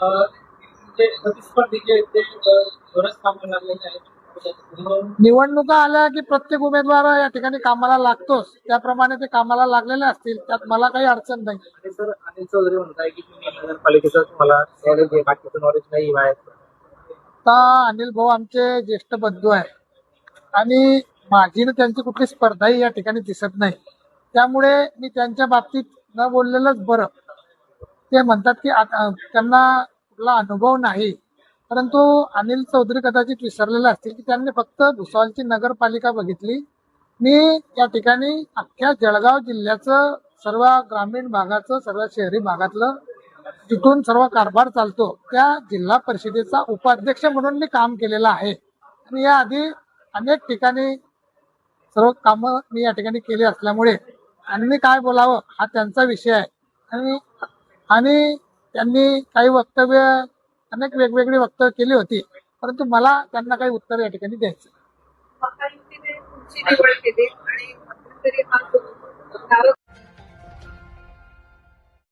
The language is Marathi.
जे प्रतिस्पर्धी जे आहेत ते बरंच कामाला लागलेले आहेत. निवडणुका आल्या की प्रत्येक उमेदवार या ठिकाणी कामाला लागतोच, त्याप्रमाणे ते कामाला लागलेले असतील, त्यात मला काही अडचण नाही. आणि सर अनिल चौधरी म्हणताय की तुम्ही नगरपालिकेचं तुम्हाला नॉलेज आहे, बाकीचं नॉलेज नाही बाहेर. आता अनिल भाऊ आमचे ज्येष्ठ बंधू आहेत आणि माझी ना त्यांची कुठली स्पर्धाही या ठिकाणी दिसत नाही, त्यामुळे मी त्यांच्या बाबतीत न बोललेलंच बरं. ते म्हणतात की त्यांना कुठला अनुभव नाही, परंतु अनिल चौधरी कदाचित विसरलेले असतील की त्यांनी फक्त भुसावळची नगरपालिका बघितली. मी या ठिकाणी अख्ख्या जळगाव जिल्ह्याचं, सर्व ग्रामीण भागाचं, सर्व शहरी भागातलं तिथून सर्व कारभार चालतो त्या जिल्हा परिषदेचा उपाध्यक्ष म्हणून मी काम केलेलं आहे आणि याआधी अनेक ठिकाणी सर्व कामं मी या ठिकाणी केली असल्यामुळे त्यांनी काय बोलावं हा त्यांचा विषय आहे. आणि आणि त्यांनी काही वक्तव्य, अनेक वेगवेगळी वक्तव्य केली होती, परंतु मला त्यांना काही उत्तर या ठिकाणी द्यायचं. महायुतीने तुमची निवड केली आणि मध्यंतरी हा जो